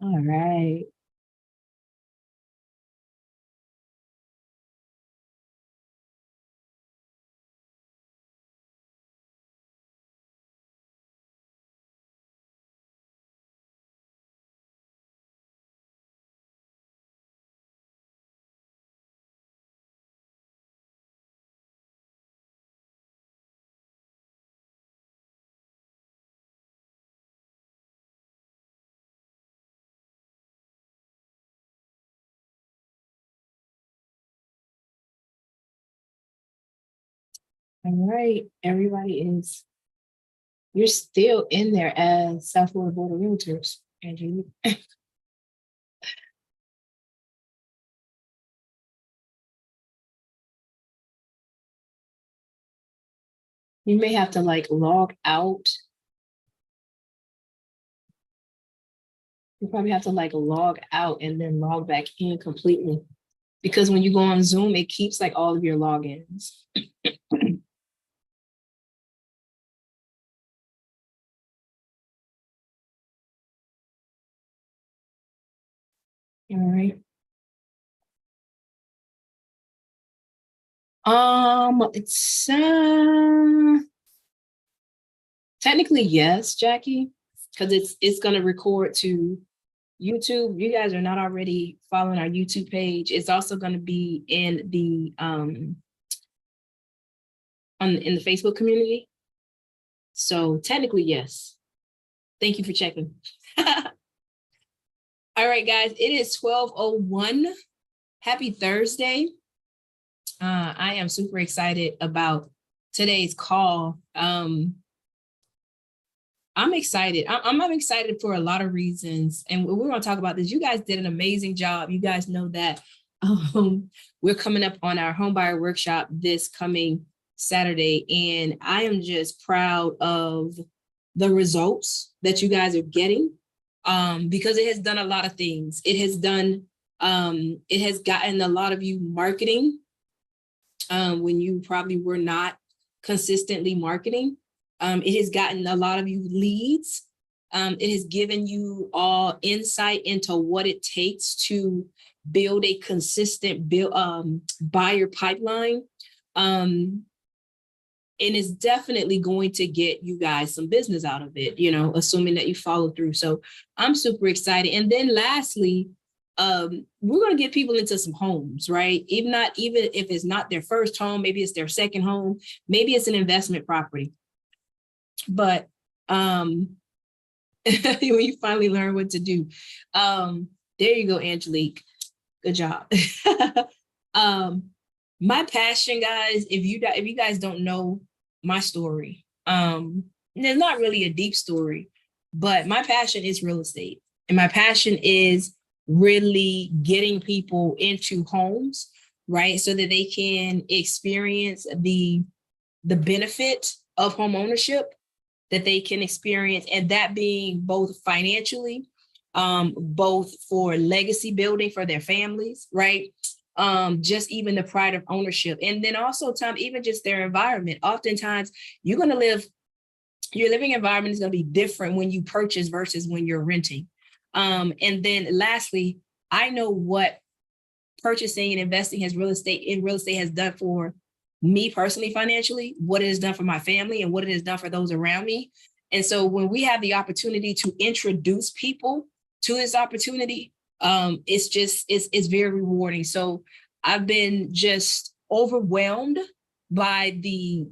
All right. All right. Everybody is, you're still in there as South Florida Board of Realtors, Andrew. You may have to like log out. You probably have to like log out and then log back in completely. Because when you go on Zoom, it keeps like all of your logins. All right. It's technically yes, Jackie, because it's gonna record to YouTube. You guys are not already following our YouTube page. It's also gonna be in the in the Facebook community. So technically, yes. Thank you for checking. All right, guys, it is 12:01. Happy Thursday. I am super excited about today's call. I'm excited. I'm excited for a lot of reasons. And we're going to talk about this. You guys did an amazing job. You guys know that we're coming up on our homebuyer workshop this coming Saturday. And I am just proud of the results that you guys are getting because it has done a lot of things. It has gotten a lot of you marketing when you probably were not consistently marketing. It has gotten a lot of you leads. It has given you all insight into what it takes to build a consistent buyer pipeline. And it's definitely going to get you guys some business out of it, assuming that you follow through. So I'm super excited. And then lastly, we're going to get people into some homes, right? Even if it's not their first home, maybe it's their second home, maybe it's an investment property. But when you finally learn what to do, there you go, Angelique. Good job. My passion, guys, if you guys don't know my story, it's not really a deep story, but my passion is real estate. And my passion is really getting people into homes, right? So that they can experience the benefit of home ownership, that they can experience, and that being both financially, both for legacy building for their families, right? Just even the pride of ownership. And then also, Tom, even just their environment. Oftentimes, your living environment is going to be different when you purchase versus when you're renting. And then lastly, I know what purchasing and investing in real estate has done for me personally, financially, what it has done for my family, and what it has done for those around me. And so when we have the opportunity to introduce people to this opportunity, it's very rewarding. So I've been just overwhelmed by the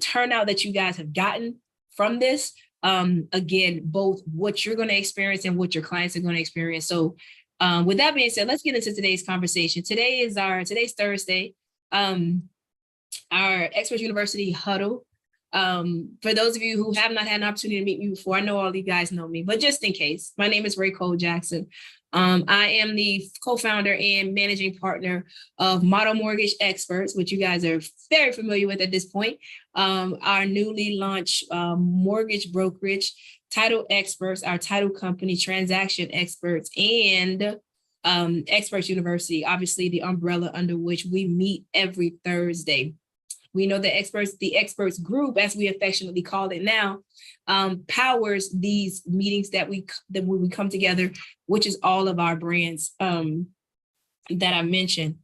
turnout that you guys have gotten from this. Again, both what you're going to experience and what your clients are going to experience. So with that being said, let's get into today's conversation. Today's Thursday. Our Experts University huddle. For those of you who have not had an opportunity to meet me before, I know all you guys know me, but just in case, my name is Ray Cole Jackson. I am the co-founder and managing partner of Model Mortgage Experts, which you guys are very familiar with at this point. Our newly launched mortgage brokerage, Title Experts, our title company, Transaction Experts, and Experts University, obviously the umbrella under which we meet every Thursday. We know the experts group, as we affectionately call it now, powers these meetings that we come together, which is all of our brands that I mentioned.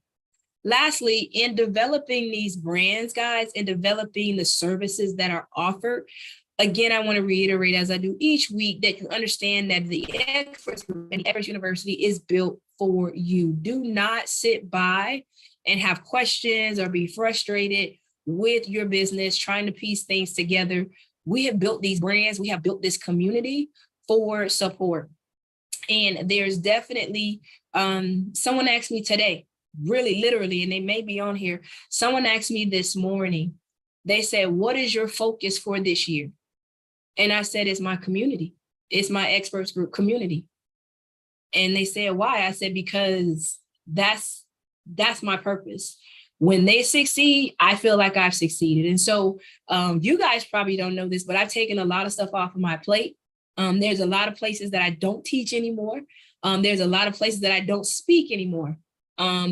Lastly, in developing these brands, guys, and developing the services that are offered, again, I want to reiterate, as I do each week, that you understand that the Experts Group and Experts University is built for you. Do not sit by and have questions or be frustrated with your business trying to piece things together. We have built these brands. We have built this community for support. And there's definitely, someone asked me today, really literally, and they may be on here. Someone asked me this morning, they said, what is your focus for this year? And I said, it's my community. It's my Experts Group community. And they said, why? I said, because that's my purpose. When they succeed, I feel like I've succeeded. And so you guys probably don't know this, but I've taken a lot of stuff off of my plate. There's a lot of places that I don't teach anymore. There's a lot of places that I don't speak anymore.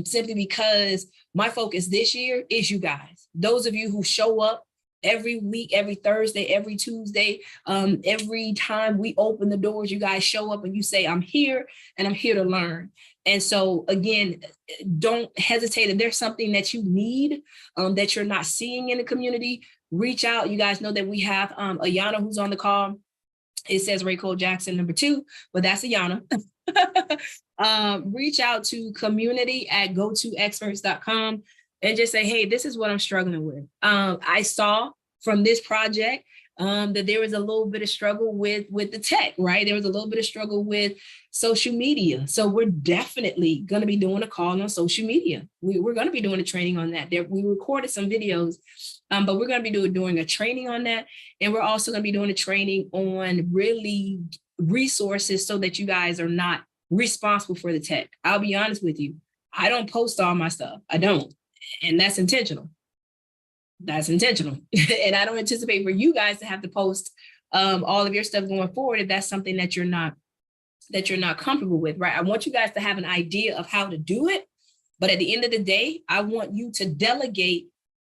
Simply because my focus this year is you guys. Those of you who show up every week, every Thursday, every Tuesday, every time we open the doors, you guys show up and you say, I'm here and I'm here to learn. And so again, don't hesitate. If there's something that you need that you're not seeing in the community, reach out. You guys know that we have Ayana who's on the call. It says Ray Cole Jackson #2, but that's Ayana. Reach out to community@gotoexperts.com and just say, hey, this is what I'm struggling with. I saw from this project that there was a little bit of struggle with the tech, right? There was a little bit of struggle with social media. So we're definitely going to be doing a call on social media. We're going to be doing a training on that. We recorded some videos, but we're going to be doing a training on that. And we're also going to be doing a training on really resources so that you guys are not responsible for the tech. I'll be honest with you. I don't post all my stuff. I don't. And that's intentional. That's intentional. And I don't anticipate for you guys to have to post all of your stuff going forward if that's something that you're not comfortable with, right? I want you guys to have an idea of how to do it. But at the end of the day, I want you to delegate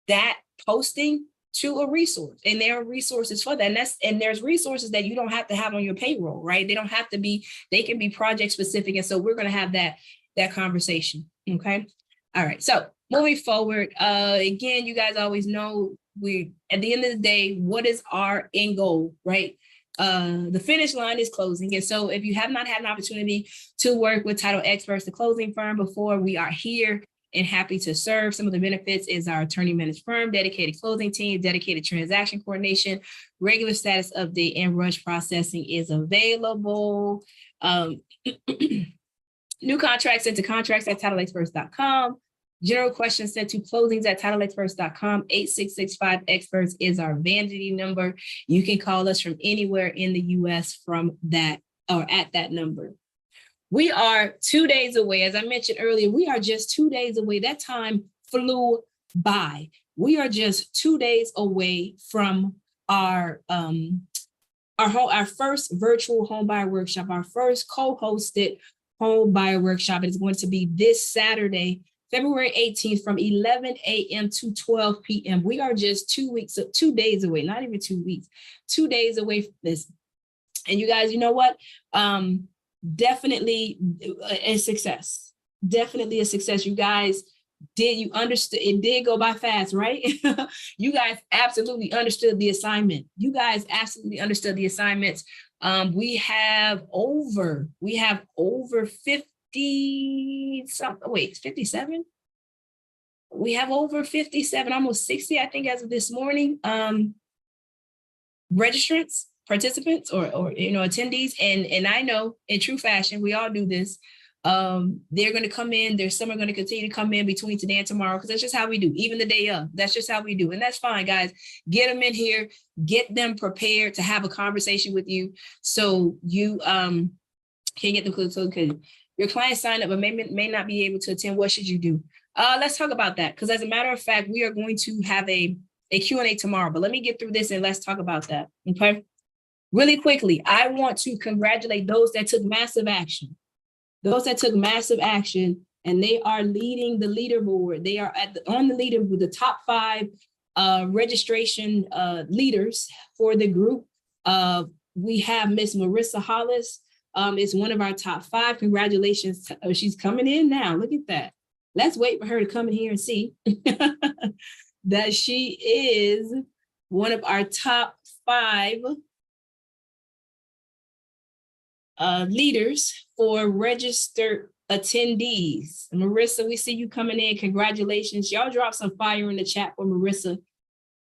that posting to a resource. And there are resources for that. And there's resources that you don't have to have on your payroll, right? They don't have to be, they can be project specific. And so we're going to have that conversation. Okay. All right. So moving forward, again, you guys always know at the end of the day, what is our end goal, right? The finish line is closing. And so if you have not had an opportunity to work with Title Experts, the closing firm before, we are here and happy to serve. Some of the benefits is our attorney managed firm, dedicated closing team, dedicated transaction coordination, regular status update, and rush processing is available. New contracts sent to contracts@titleexperts.com. General questions sent to closings@titleexperts.com. 8665-experts is our vanity number. You can call us from anywhere in the US from that or at that number. We are 2 days away. As I mentioned earlier, we are just 2 days away. That time flew by. We are just 2 days away from our first virtual home buyer workshop, our first co-hosted home buyer workshop. It is going to be this Saturday, February 18th from 11 a.m. to 12 p.m. We are just 2 days away, not even 2 weeks, 2 days away from this. And you guys, you know what? Definitely a success. Definitely a success. You guys you understood, it did go by fast, right? You guys absolutely understood the assignment. You guys absolutely understood the assignments. We have over 50 something, wait, 57? We have over 57, almost 60, I think, as of this morning, registrants, participants, or attendees. And I know in true fashion, we all do this. They're going to come in. There's some are going to continue to come in between today and tomorrow, because that's just how we do. Even the day of, that's just how we do. And that's fine, guys. Get them in here, get them prepared to have a conversation with you. So you can get them close. So your client signed up, but may not be able to attend. What should you do? Let's talk about that. Because as a matter of fact, we are going to have a Q&A tomorrow, but let me get through this and let's talk about that. Okay. Really quickly, I want to congratulate those that took massive action. Those that took massive action, and they are leading the leaderboard. They are on the leaderboard, the top 5 registration leaders for the group. We have Miss Marissa Hollis. Is one of our top 5. Congratulations. She's coming in now. Look at that. Let's wait for her to come in here and see that she is one of our top 5 leaders for registered attendees. Marissa, we see you coming in. Congratulations. Y'all drop some fire in the chat for Marissa.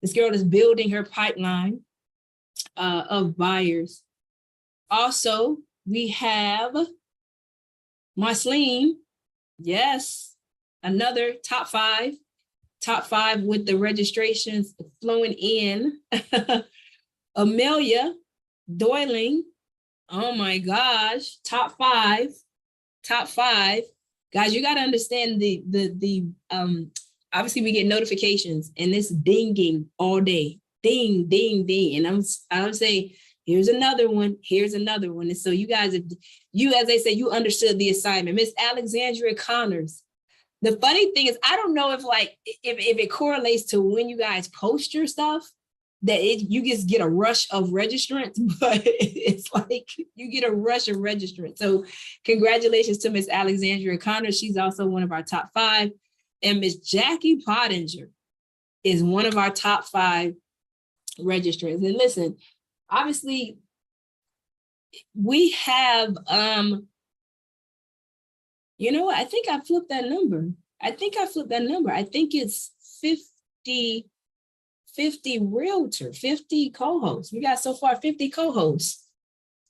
This girl is building her pipeline of buyers. Also, we have Marceline. Yes, another top 5 with the registrations flowing in. Amelia Doyling. Oh my gosh, top 5. Guys, you got to understand the obviously we get notifications and it's dinging all day. Ding, ding, ding. And I'm saying, here's another one. And so you guys, as they say, you understood the assignment. Miss Alexandria Connors. The funny thing is, I don't know if it correlates to when you guys post your stuff, that you just get a rush of registrants, but it's like you get a rush of registrants. So congratulations to Miss Alexandria Connors. She's also one of our top 5. And Miss Jackie Pottinger is one of our top 5 registrants. And listen, obviously we have, you know what? I think I flipped that number. I think it's 50 realtor, 50 co-hosts. We got so far 50 co-hosts.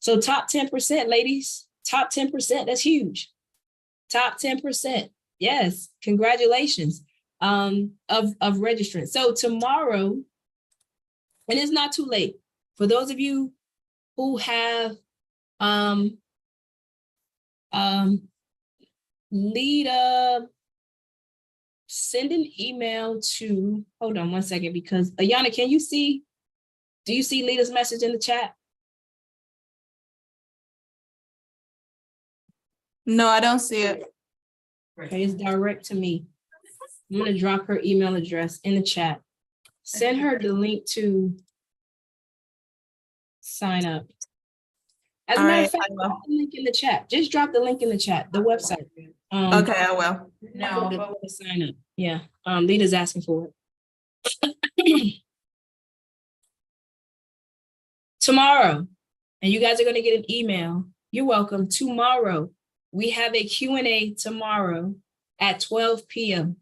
So top 10%, ladies, top 10%, that's huge. Top 10%. Yes, congratulations of registrants. So tomorrow, and it's not too late, for those of you who have send an email to, hold on one second, because Ayana, do you see Lita's message in the chat? No, I don't see it. Okay, it's direct to me. I'm going to drop her email address in the chat. Send her the link to sign up. As a matter of fact, drop the link in the chat. Just drop the link in the chat, the website. Okay, I will. No, but sign up. Yeah, Lita's asking for it. Tomorrow, and you guys are going to get an email. You're welcome. Tomorrow, we have a Q&A tomorrow at 12 p.m.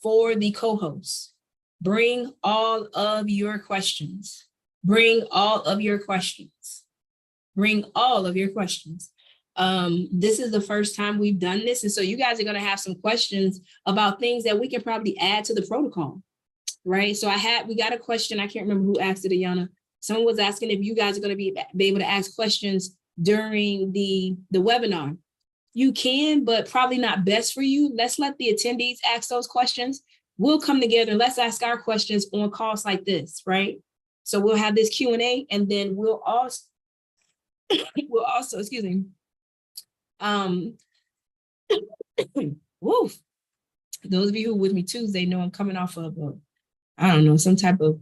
for the co-hosts. Bring all of your questions. This is the first time we've done this. And so you guys are going to have some questions about things that we can probably add to the protocol, right? So we got a question. I can't remember who asked it, Ayana. Someone was asking if you guys are going to be able to ask questions during the webinar. You can, but probably not best for you. Let's let the attendees ask those questions. We'll come together and let's ask our questions on calls like this, right? So we'll have this Q&A, and then we'll also, excuse me, woof. Those of you who were with me Tuesday know I'm coming off of, I don't know, some type of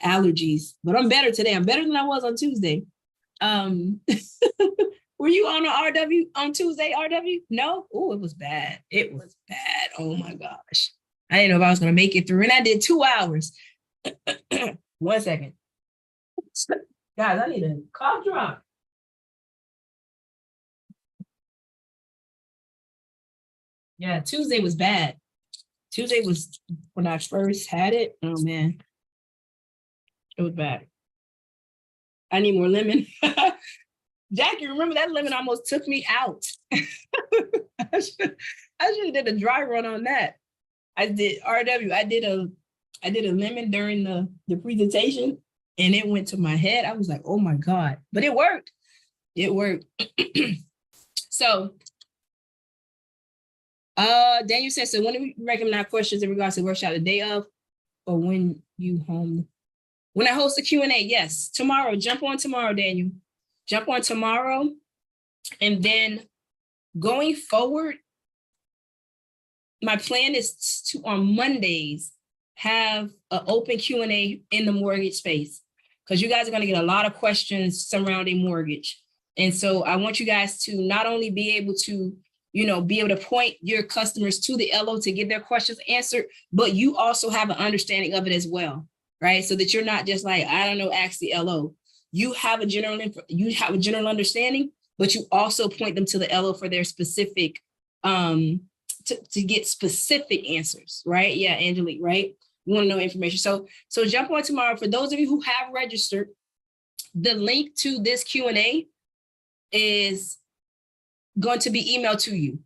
allergies, but I'm better today. I'm better than I was on Tuesday. Were you on an RW on Tuesday, RW? No? Oh, it was bad. Oh my gosh. I didn't know if I was going to make it through, and I did 2 hours. 1 second. Guys, I need a cough drop. Yeah, Tuesday was bad. Tuesday was when I first had it. Oh man, it was bad. I need more lemon. Jackie, remember that lemon almost took me out. I should have did a dry run on that. I did RW. I did a lemon during the presentation, and it went to my head. I was like, oh my God, but it worked. So Daniel says, so when do we recommend questions in regards to workshop, the day of, or when you home? When I host a Q&A, yes, tomorrow. Jump on tomorrow, Daniel. Jump on tomorrow. And then going forward, my plan is to, on Mondays, have an open Q&A in the mortgage space, because you guys are going to get a lot of questions surrounding mortgage. And so I want you guys to not only be able to, be able to point your customers to the LO to get their questions answered, but you also have an understanding of it as well, right? So that you're not just like, I don't know, ask the LO. You have a general understanding, but you also point them to the LO for their specific, to get specific answers, right? Yeah, Angelique, right? You want to know information. So jump on tomorrow. For those of you who have registered, the link to this Q&A is going to be emailed to you.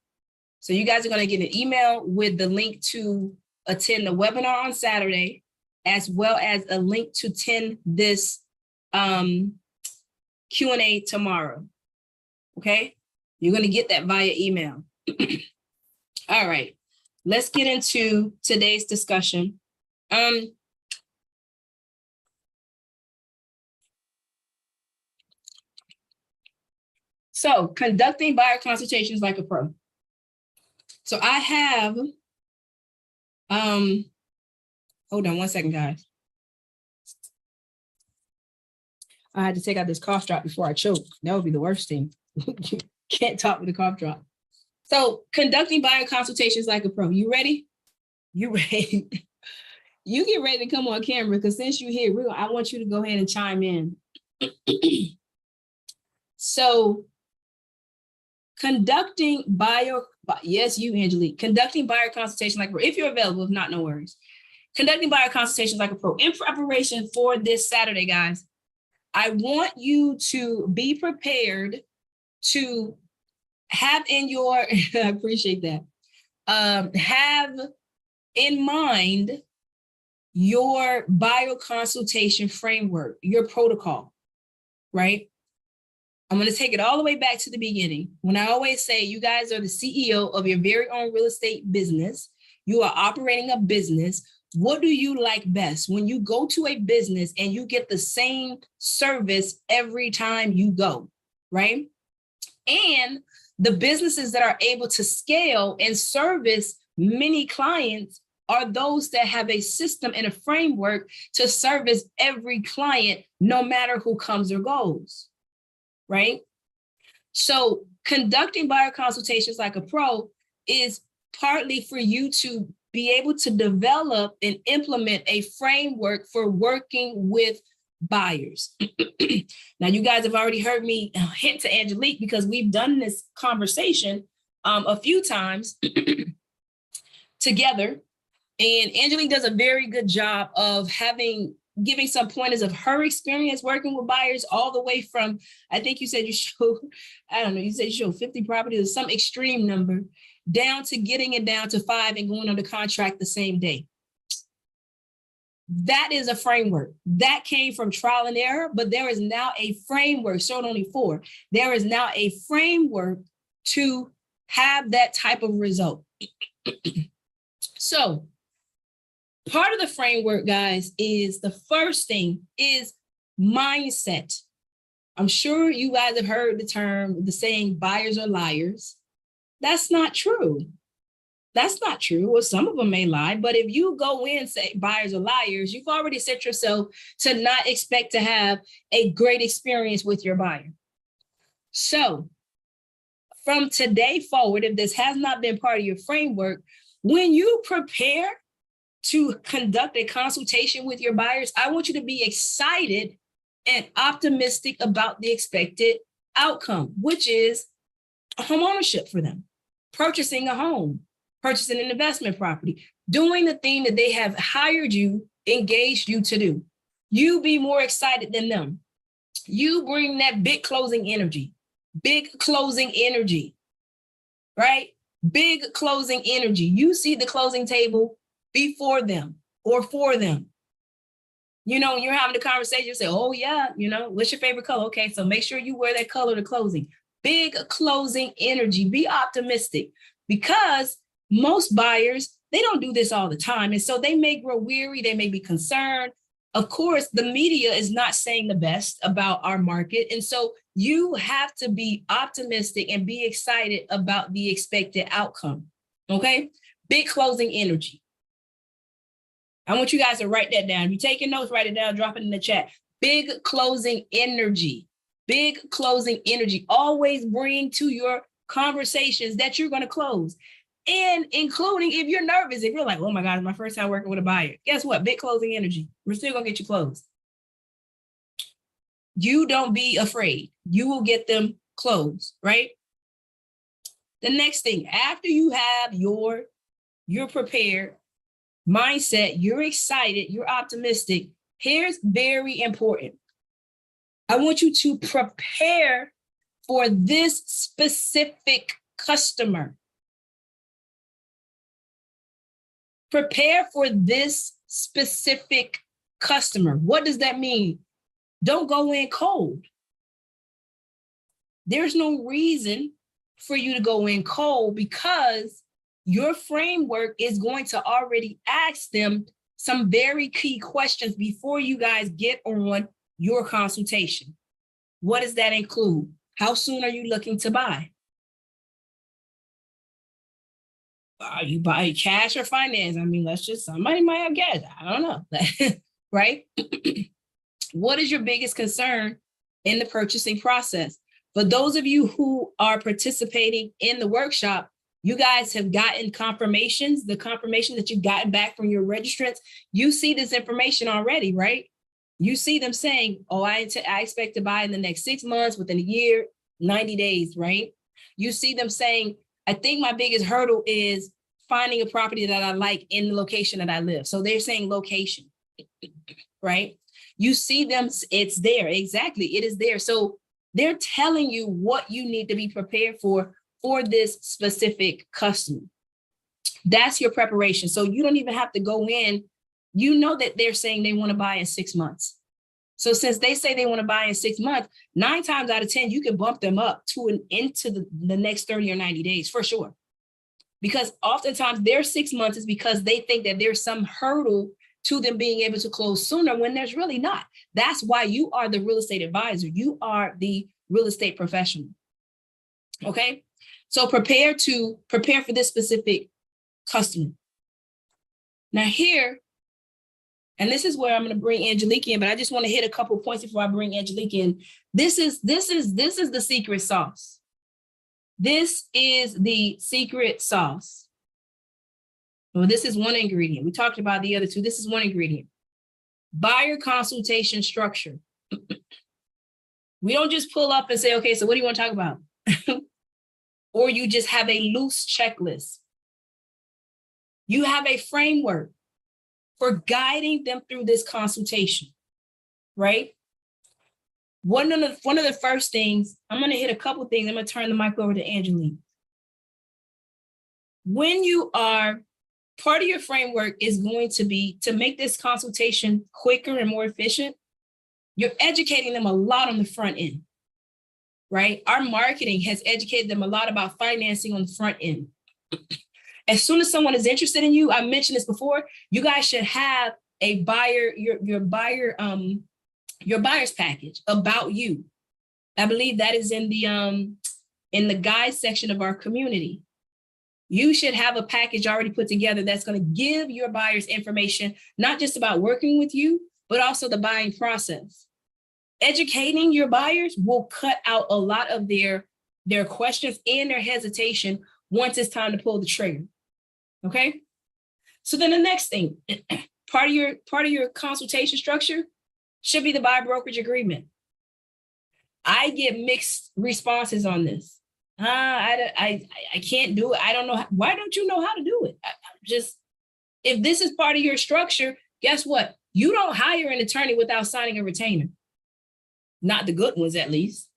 So you guys are going to get an email with the link to attend the webinar on Saturday, as well as a link to attend this Q&A tomorrow. Okay, you're going to get that via email. All right, let's get into today's discussion. So conducting buyer consultations like a pro. So I have, hold on one second, guys. I had to take out this cough drop before I choke. That would be the worst thing. You can't talk with a cough drop. So conducting buyer consultations like a pro. You ready? You ready? You get ready to come on camera, because since you're here, I want you to go ahead and chime in. So conducting yes, you, Angelique, conducting buyer consultation like a pro. If you're available, if not, no worries. Conducting buyer consultations like a pro. In preparation for this Saturday, guys, I want you to be prepared to have in your, I appreciate that, have in mind your buyer consultation framework, your protocol, right? I'm going to take it all the way back to the beginning. When I always say you guys are the CEO of your very own real estate business, you are operating a business. What do you like best when you go to a business and you get the same service every time you go, right? And the businesses that are able to scale and service many clients are those that have a system and a framework to service every client, no matter who comes or goes, right? So conducting buyer consultations like a pro is partly for you to be able to develop and implement a framework for working with buyers. Now, you guys have already heard me hint to Angelique, because we've done this conversation a few times together. And Angelique does a very good job of giving some pointers of her experience working with buyers, all the way from, I think you said you showed, I don't know, you said you showed 50 properties or some extreme number, down to getting it down to 5 and going under contract the same day. That is a framework that came from trial and error, but there is now a framework, showed only 4. There is now a framework to have that type of result. So part of the framework, guys, is the first thing is mindset. I'm sure you guys have heard the saying, buyers are liars. That's not true. That's not true. Well, some of them may lie, but if you go in and say buyers are liars, you've already set yourself to not expect to have a great experience with your buyer. So from today forward, if this has not been part of your framework, when you prepare to conduct a consultation with your buyers, I want you to be excited and optimistic about the expected outcome, which is home ownership for them, purchasing a home, purchasing an investment property, doing the thing that they have hired you, engaged you to do. You be more excited than them. You bring that big closing energy, right? Big closing energy. You see the closing table before them or for them. You're having a conversation, you say, oh yeah, what's your favorite color? Okay, so make sure you wear that color to closing. Big closing energy, be optimistic, because most buyers, they don't do this all the time. And so they may grow weary, they may be concerned. Of course, the media is not saying the best about our market. And so you have to be optimistic and be excited about the expected outcome, okay? Big closing energy. I want you guys to write that down. If you're taking notes, write it down, drop it in the chat. Big closing energy. Big closing energy. Always bring to your conversations that you're going to close. And including if you're nervous, if you're like, oh my God, it's my first time working with a buyer. Guess what? Big closing energy. We're still going to get you closed. You don't be afraid. You will get them closed, right? The next thing, after you have you're prepared mindset, you're excited, you're optimistic, here's very important. I want you to prepare for this specific customer. Prepare for this specific customer. What does that mean? Don't go in cold. There's no reason for you to go in cold because your framework is going to already ask them some very key questions before you guys get on your consultation. What does that include? How soon are you looking to buy? Are you buying cash or finance? I mean, somebody might have guessed. I don't know, right? What is your biggest concern in the purchasing process? For those of you who are participating in the workshop, you guys have gotten confirmations, the confirmation that you've gotten back from your registrants. You see this information already, right? You see them saying, oh, I expect to buy in the next 6 months, within a year, 90 days, right? You see them saying, I think my biggest hurdle is finding a property that I like in the location that I live. So they're saying location, right? You see them, it's there, exactly, it is there. So they're telling you what you need to be prepared for this specific customer. That's your preparation. So you don't even have to go in. You know that they're saying they want to buy in 6 months. So since they say they want to buy in 6 months, 9 times out of 10, you can bump them up to into the next 30 or 90 days for sure. Because oftentimes their 6 months is because they think that there's some hurdle to them being able to close sooner when there's really not. That's why you are the real estate advisor. You are the real estate professional. Okay. So prepare for this specific customer. Now here, and this is where I'm going to bring Angelique in, but I just want to hit a couple points before I bring Angelique in. This is the secret sauce. This is the secret sauce. Well, this is one ingredient. We talked about the other two. This is one ingredient. Buyer consultation structure. We don't just pull up and say, okay, so what do you want to talk about? Or you just have a loose checklist. You have a framework for guiding them through this consultation, right? One of the first things, I'm going to hit a couple things. I'm going to turn the mic over to Angelique. When you are, part of your framework is going to be to make this consultation quicker and more efficient. You're educating them a lot on the front end, right? Our marketing has educated them a lot about financing on the front end. As soon as someone is interested in you, I mentioned this before, you guys should have a buyer, your buyer's package about you. I believe that is in the guide section of our community. You should have a package already put together that's going to give your buyers information, not just about working with you, but also the buying process. Educating your buyers will cut out a lot of their questions and their hesitation once it's time to pull the trigger. Okay. So then the next thing, part of your consultation structure should be the buyer brokerage agreement. I get mixed responses on this. I can't do it. I don't know. Why don't you know how to do it? If this is part of your structure, guess what? You don't hire an attorney without signing a retainer. Not the good ones, at least.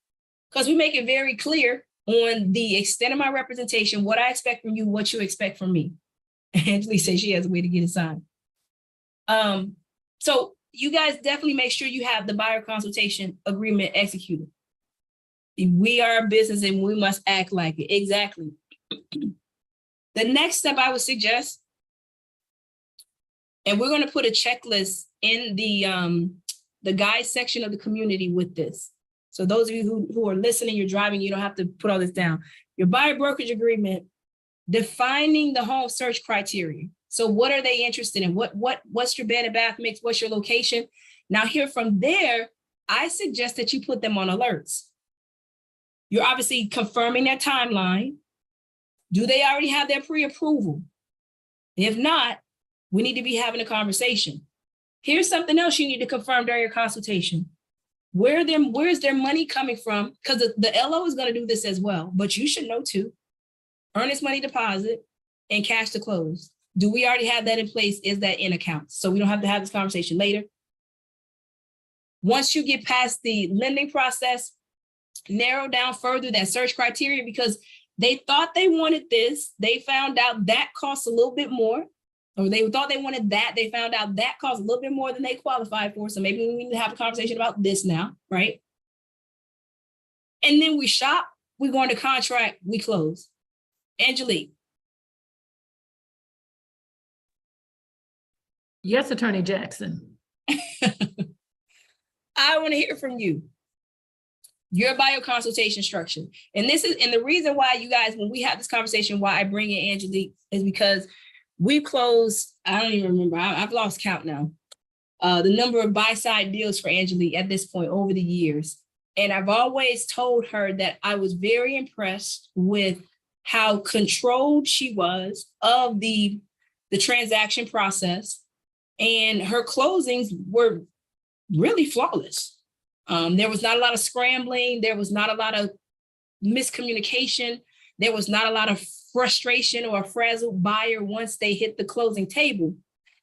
Because we make it very clear on the extent of my representation, what I expect from you, what you expect from me. Angelique says she has a way to get it signed. So you guys definitely make sure you have the buyer consultation agreement executed. We are a business and we must act like it. Exactly. The next step I would suggest, and we're going to put a checklist in the guide section of the community with this. So those of you who are listening, you're driving, you don't have to put all this down. Your buyer brokerage agreement, defining the home search criteria. So what are they interested in? What's your bed and bath mix? What's your location? Now here from there, I suggest that you put them on alerts. You're obviously confirming their timeline. Do they already have their pre-approval? If not, we need to be having a conversation. Here's something else you need to confirm during your consultation. Where's their money coming from? Because the LO is going to do this as well, but you should know too. Earnest money deposit and cash to close. Do we already have that in place? Is that in accounts? So we don't have to have this conversation later. Once you get past the lending process, narrow down further that search criteria, because they thought they wanted this. They found out that costs a little bit more, or they thought they wanted that. They found out that costs a little bit more than they qualified for. So maybe we need to have a conversation about this now, right? And then we shop, we go into contract, we close. Angelique. Yes, Attorney Jackson. I want to hear from you. Your bio consultation structure. And the reason why you guys, when we have this conversation, why I bring in Angelique is because we closed, I don't even remember, I've lost count now, the number of buy-side deals for Angelique at this point over the years. And I've always told her that I was very impressed with how controlled she was of the transaction process. And her closings were really flawless. There was not a lot of scrambling. There was not a lot of miscommunication. There was not a lot of frustration or a frazzled buyer once they hit the closing table.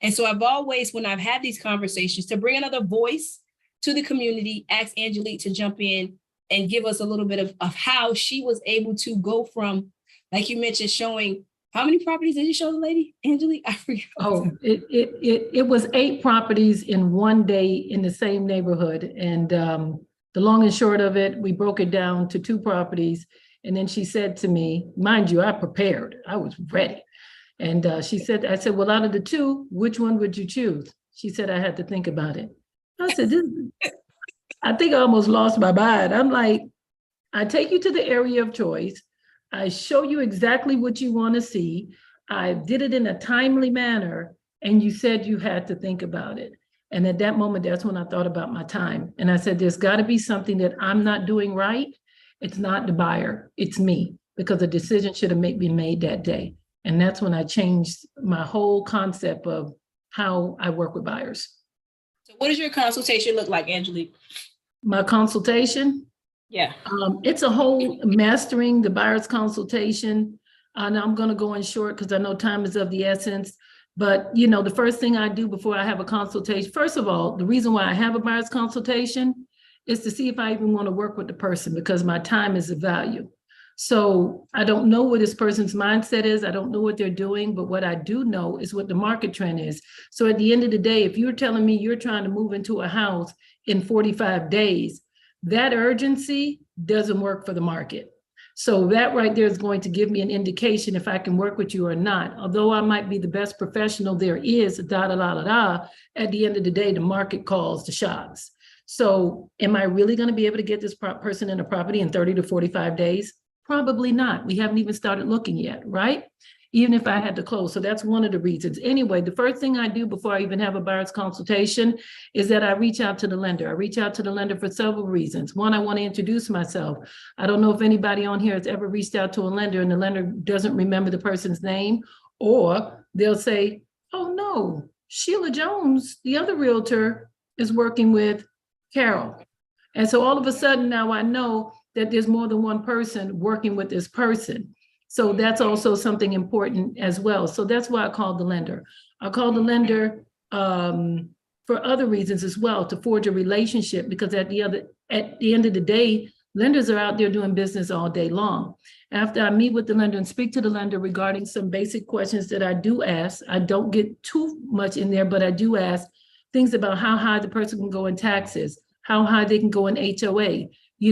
And so I've always, when I've had these conversations, to bring another voice to the community, ask Angelique to jump in and give us a little bit of how she was able to go from, like you mentioned, showing, how many properties did you show the lady, Angelique? I forget. Oh, it was 8 properties in one day in the same neighborhood. And the long and short of it, we broke it down to 2 properties. And then she said to me, mind you, I prepared, I was ready. And I said, well, out of the 2, which one would you choose? She said, I had to think about it. I said, I think I almost lost my mind. I'm like, I take you to the area of choice. I show you exactly what you want to see. I did it in a timely manner, and you said you had to think about it. And at that moment, that's when I thought about my time. And I said, there's got to be something that I'm not doing right. It's not the buyer, it's me, because a decision should have been made that day. And that's when I changed my whole concept of how I work with buyers. So what does your consultation look like, Angelique? My consultation? Yeah. It's a whole mastering the buyer's consultation. And I'm going to go in short because I know time is of the essence. But, the first thing I do before I have a consultation, first of all, the reason why I have a buyer's consultation is to see if I even want to work with the person, because my time is of value. So I don't know what this person's mindset is. I don't know what they're doing, but what I do know is what the market trend is. So at the end of the day, if you're telling me you're trying to move into a house in 45 days, that urgency doesn't work for the market. So that right there is going to give me an indication if I can work with you or not. Although I might be the best professional there is, at the end of the day, the market calls the shots. So am I really going to be able to get this person in a property in 30 to 45 days? Probably not. We haven't even started looking yet, right? Even if I had to close. So that's one of the reasons. Anyway, the first thing I do before I even have a buyer's consultation is that I reach out to the lender. I reach out to the lender for several reasons. One, I want to introduce myself. I don't know if anybody on here has ever reached out to a lender and the lender doesn't remember the person's name, or they'll say, oh no, Sheila Jones, the other realtor, is working with Carol. And so all of a sudden now I know that there's more than one person working with this person. So that's also something important as well. So that's why I called the lender. I called the lender for other reasons as well, to forge a relationship, because at the end of the day, lenders are out there doing business all day long. After I meet with the lender and speak to the lender regarding some basic questions that I do ask, I don't get too much in there, but I do ask things about how high the person can go in taxes, how high they can go in HOA,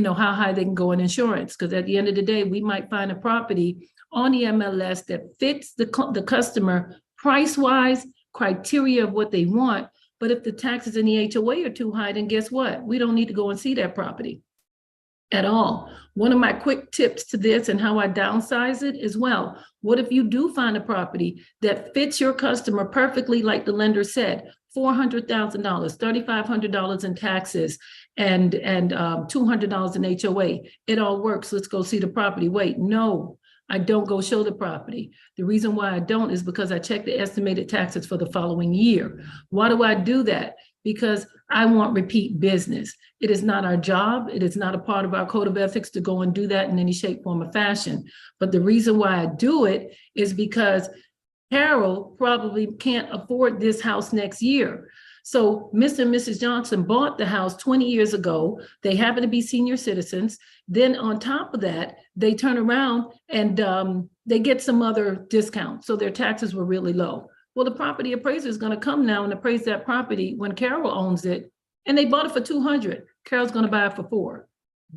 how high they can go in insurance. Because at the end of the day, we might find a property on the MLS that fits the customer price-wise, criteria of what they want. But if the taxes in the HOA are too high, then guess what? We don't need to go and see that property. at all. One of my quick tips to this and how I downsize it as well. What if you do find a property that fits your customer perfectly, like the lender said, $400,000, $3,500 in taxes, and $200 in HOA. It all works. Let's go see the property. Wait, no, I don't go show the property. The reason why I don't is because I check the estimated taxes for the following year. Why do I do that? Because I want repeat business. It is not our job. It is not a part of our code of ethics to go and do that in any shape, form, or fashion. But the reason why I do it is because Carol probably can't afford this house next year. So Mr. and Mrs. Johnson bought the house 20 years ago. They happen to be senior citizens. Then on top of that, they turn around and they get some other discount. So their taxes were really low. Well, the property appraiser is going to come now and appraise that property when Carol owns it, and they bought it for $200. Carol's going to buy it for $400.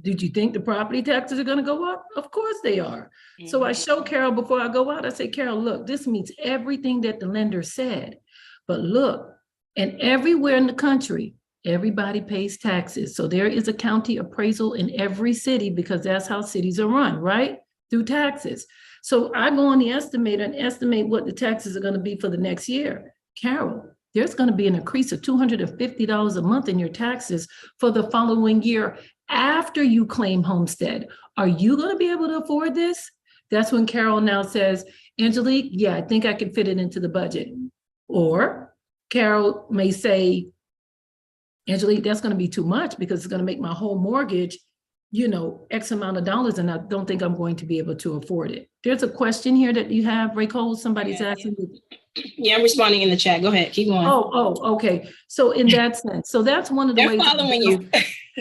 Did you think the property taxes are going to go up? Of course they are. Mm-hmm. So I show Carol before I go out, I say, Carol, look, this meets everything that the lender said. But look, and everywhere in the country, everybody pays taxes. So there is a county appraisal in every city because that's how cities are run, right? Through taxes. So I go on the estimator and estimate what the taxes are going to be for the next year. Carol, there's going to be an increase of $250 a month in your taxes for the following year after you claim homestead. Are you going to be able to afford this? That's when Carol now says, Angelique, yeah, I think I can fit it into the budget. Or Carol may say, Angelique, that's going to be too much because it's going to make my whole mortgage, X amount of dollars, and I don't think I'm going to be able to afford it. There's a question here that you have, Ray Cole, somebody's asking. Yeah, I'm responding in the chat. Go ahead, keep going. Oh, okay. So in that sense, so that's one of the ways. They're following you.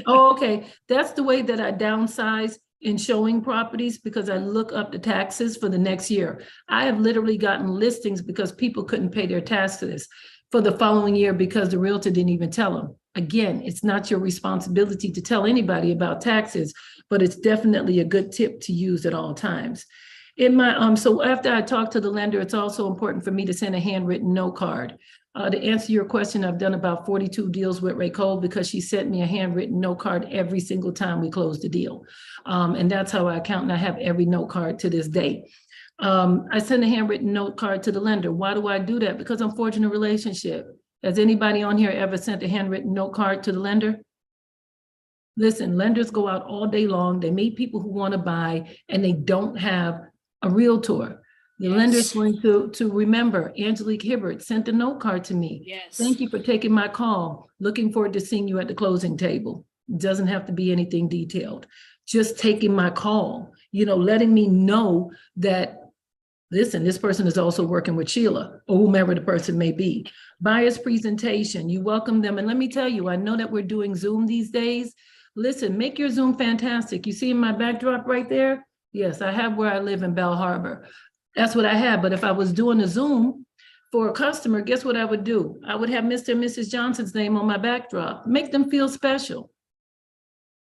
Oh, okay. That's the way that I downsize in showing properties because I look up the taxes for the next year. I have literally gotten listings because people couldn't pay their taxes for the following year because the realtor didn't even tell them. Again, it's not your responsibility to tell anybody about taxes, but it's definitely a good tip to use at all times. In my so after I talk to the lender, it's also important for me to send a handwritten note card. To answer your question, I've done about 42 deals with Ray Cole because she sent me a handwritten note card every single time we closed the deal. And that's how I count, and I have every note card to this day. I send a handwritten note card to the lender. Why do I do that? Because I'm forging a relationship. Has anybody on here ever sent a handwritten note card to the lender? Listen, lenders go out all day long. They meet people who want to buy, and they don't have a realtor. The lender's going to remember, Angelique Hibbert sent a note card to me. Yes. Thank you for taking my call. Looking forward to seeing you at the closing table. It doesn't have to be anything detailed. Just taking my call, letting me know that, listen, this person is also working with Sheila or whomever the person may be. Buyer's presentation, you welcome them. And let me tell you, I know that we're doing Zoom these days. Listen, make your Zoom fantastic. You see in my backdrop right there? Yes, I have where I live in Bell Harbor. That's what I have. But if I was doing a Zoom for a customer, guess what I would do? I would have Mr. and Mrs. Johnson's name on my backdrop. Make them feel special,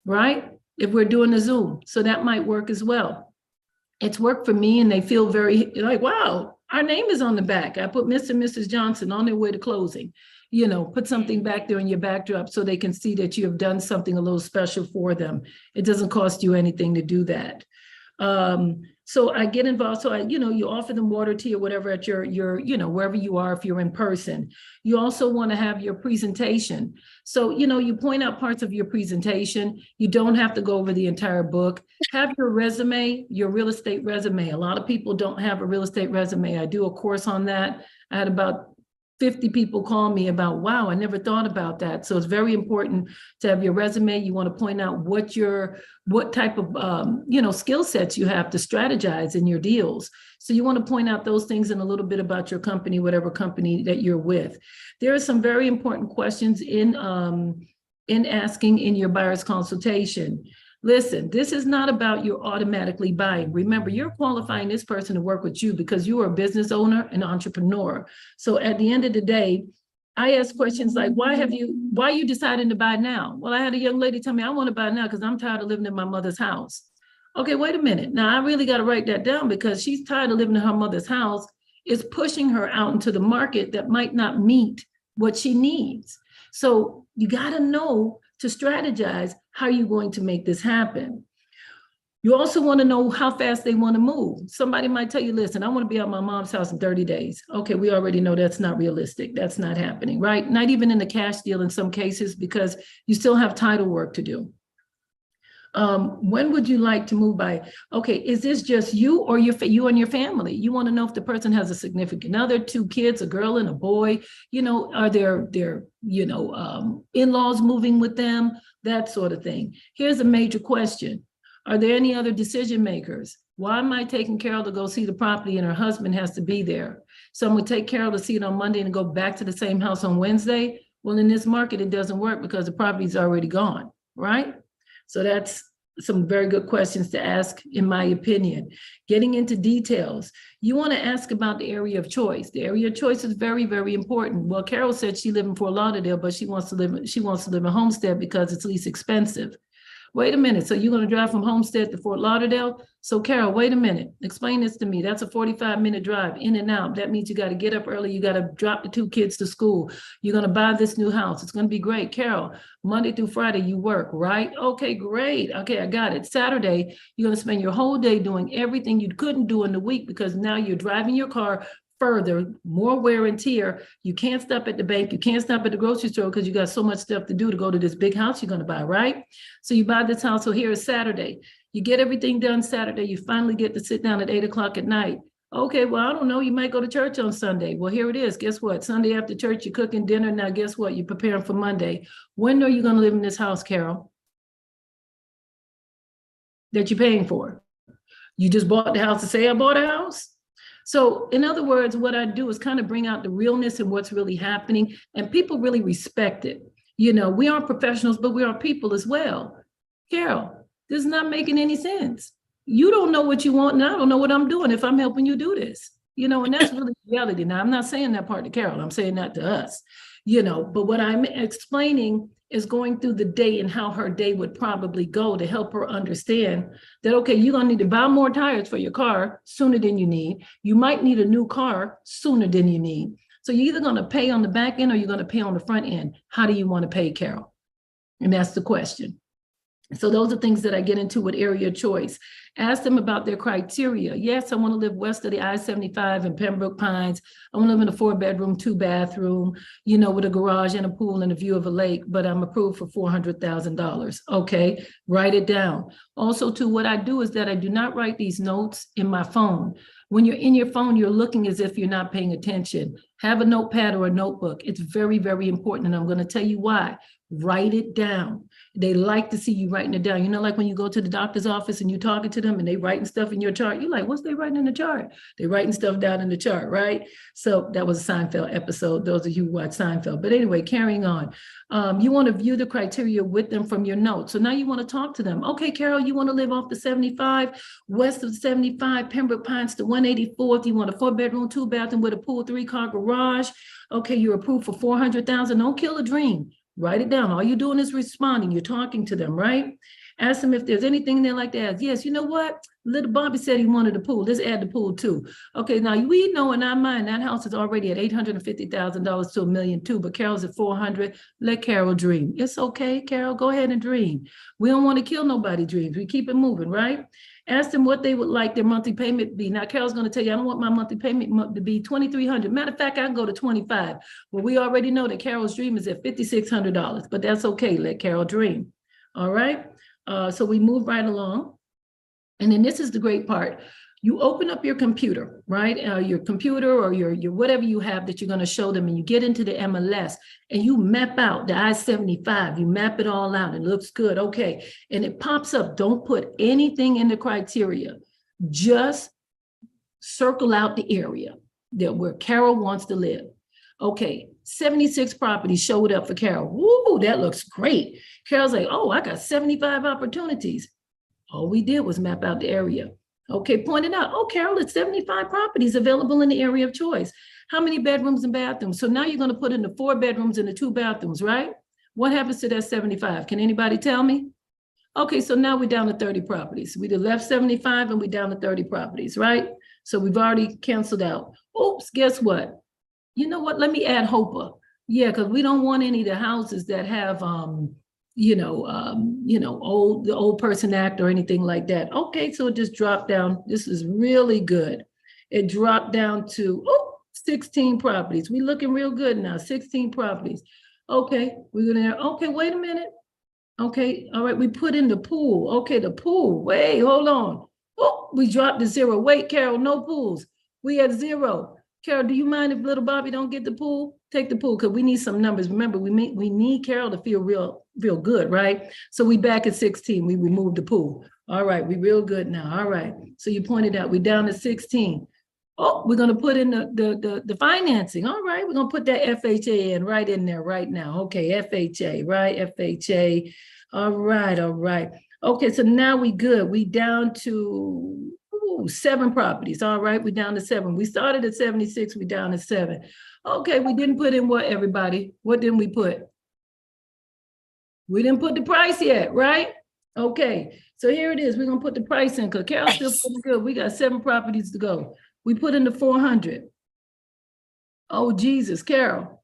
right? If we're doing a Zoom. So that might work as well. It's worked for me and they feel very like, wow, our name is on the back. I put Mr. and Mrs. Johnson on their way to closing. Put something back there in your backdrop so they can see that you have done something a little special for them. It doesn't cost you anything to do that. So I get involved. So you offer them water, tea, or whatever at your, wherever you are, if you're in person. You also want to have your presentation. So, you point out parts of your presentation. You don't have to go over the entire book. Have your resume, your real estate resume. A lot of people don't have a real estate resume. I do a course on that. I had about 50 people call me about, wow, I never thought about that. So it's very important to have your resume. You want to point out what type of, skill sets you have to strategize in your deals. So you want to point out those things and a little bit about your company, whatever company that you're with. There are some very important questions in asking in your buyer's consultation. Listen, this is not about you automatically buying. Remember, you're qualifying this person to work with you because you are a business owner and entrepreneur. So at the end of the day, I ask questions like, why are you deciding to buy now? Well, I had a young lady tell me, I want to buy now because I'm tired of living in my mother's house. Okay, wait a minute. Now I really got to write that down because she's tired of living in her mother's house. It's pushing her out into the market that might not meet what she needs. So you got to know to strategize how you're going to make this happen. You also want to know how fast they want to move. Somebody might tell you, listen, I want to be at my mom's house in 30 days. Okay, we already know that's not realistic. That's not happening, right? Not even in the cash deal in some cases, because you still have title work to do. When would you like to move by? Okay, is this just you or you and your family? You want to know if the person has a significant other, 2 kids, a girl and a boy, are their in-laws moving with them, that sort of thing. Here's a major question. Are there any other decision makers? Why am I taking Carol to go see the property and her husband has to be there? So I'm going to take Carol to see it on Monday and go back to the same house on Wednesday. Well, in this market, it doesn't work because the property's already gone, right? So that's some very good questions to ask, in my opinion. Getting into details, you want to ask about the area of choice. The area of choice is very, very important. Well, Carol said she lived in Fort Lauderdale, but she wants to live in Homestead because it's least expensive. Wait a minute, so you're going to drive from Homestead to Fort Lauderdale? So Carol, wait a minute, explain this to me. That's a 45-minute drive in and out. That means you got to get up early. You got to drop the 2 kids to school. You're going to buy this new house. It's going to be great. Carol, Monday through Friday, you work, right? Okay, great. Okay, I got it. Saturday, you're going to spend your whole day doing everything you couldn't do in the week because now you're driving your car further, more wear and tear. You can't stop at the bank. You can't stop at the grocery store because you got so much stuff to do to go to this big house you're going to buy, right? So you buy this house. So here is Saturday. You get everything done Saturday. You finally get to sit down at 8 o'clock at night. Okay, well, I don't know. You might go to church on Sunday. Well, here it is. Guess what? Sunday after church, you're cooking dinner. Now, guess what? You're preparing for Monday. When are you going to live in this house, Carol, that you're paying for? You just bought the house to say, I bought a house? So in other words, what I do is kind of bring out the realness and what's really happening, and people really respect it. We aren't professionals, but we are people as well. Carol, this is not making any sense. You don't know what you want, and I don't know what I'm doing if I'm helping you do this. And that's really reality. Now, I'm not saying that part to Carol. I'm saying that to us, but what I'm explaining is going through the day and how her day would probably go to help her understand that, okay, you're going to need to buy more tires for your car sooner than you need. You might need a new car sooner than you need. So you're either going to pay on the back end or you're going to pay on the front end. How do you want to pay, Carol? And that's the question. So those are things that I get into with area choice. Ask them about their criteria. Yes, I want to live west of the I-75 in Pembroke Pines. I want to live in a 4-bedroom, 2-bathroom, with a garage and a pool and a view of a lake, but I'm approved for $400,000. Okay, write it down. Also, too, what I do is that I do not write these notes in my phone. When you're in your phone, you're looking as if you're not paying attention. Have a notepad or a notebook. It's very, very important, and I'm going to tell you why. Write it down. They like to see you writing it down. Like when you go to the doctor's office and you're talking to them and they writing stuff in your chart, you're like, what's they writing in the chart? They're writing stuff down in the chart, right? So that was a Seinfeld episode, those of you who watch Seinfeld. But anyway, carrying on. You want to view the criteria with them from your notes. So now you want to talk to them. Okay, Carol, you want to live off the 75, west of 75, Pembroke Pines to 184th. You want a 4-bedroom, 2-bathroom with a pool, 3-car garage. Okay, you're approved for $400,000. Don't kill a dream. Write it down. All you're doing is responding. You're talking to them, right? Ask them if there's anything they like to ask. Yes, you know what? Little Bobby said he wanted a pool. Let's add the pool too. Okay, now we know in our mind that house is already at $850,000 to $1.2 million, but Carol's at $400,000. Let Carol dream. It's okay, Carol. Go ahead and dream. We don't want to kill nobody's dreams. We keep it moving, right? Ask them what they would like their monthly payment to be. Now, Carol's going to tell you, I don't want my monthly payment to be $2,300. Matter of fact, I can go to $25,000. Well, we already know that Carol's dream is at $5,600, but that's okay. Let Carol dream. All right. So we move right along. And then this is the great part. You open up your computer, right? Your computer or your whatever you have that you're going to show them, and you get into the MLS and you map out the I-75. You map it all out. It looks good. Okay. And it pops up. Don't put anything in the criteria. Just circle out the area that where Carol wants to live. Okay. 76 properties showed up for Carol. Woo, that looks great. Carol's like, oh, I got 75 opportunities. All we did was map out the area. Okay, pointed out, oh, Carol, it's 75 properties available in the area of choice. How many bedrooms and bathrooms? So now you're going to put in the 4 bedrooms and the 2 bathrooms, right? What happens to that 75? Can anybody tell me? Okay, so now we're down to 30 properties. We left 75 and we're down to 30 properties, right? So we've already canceled out. Oops, guess what? You know what? Let me add HOPA. Yeah, because we don't want any of the houses that have the old person act or anything like that. Okay, so it just dropped down. This is really good. It dropped down to 16 properties. We looking real good now. 16 properties. Okay, we're gonna. Okay, wait a minute. Okay, all right. We put in the pool. Okay, the pool. Wait, hold on. Oh, we dropped to 0. Wait, Carol, no pools. We at 0. Carol, do you mind if little Bobby don't get the pool? Take the pool, because we need some numbers. Remember, we need Carol to feel real good, right? So we back at 16. We removed the pool. All right, we real good now. All right. So you pointed out we down to 16. Oh, we're gonna put in the financing. All right, we're gonna put that FHA in right in there right now. Okay, FHA, right? FHA. All right, all right. Okay, so now we good. We down to 7 properties. All right, we down to 7. We started at 76, we down to 7. Okay, we didn't put in what, everybody? What didn't we put? We didn't put the price yet, right? Okay, so here it is. We're gonna put the price in because Carol's still pretty good. We got 7 properties to go. We put in the 400. Oh, Jesus, Carol.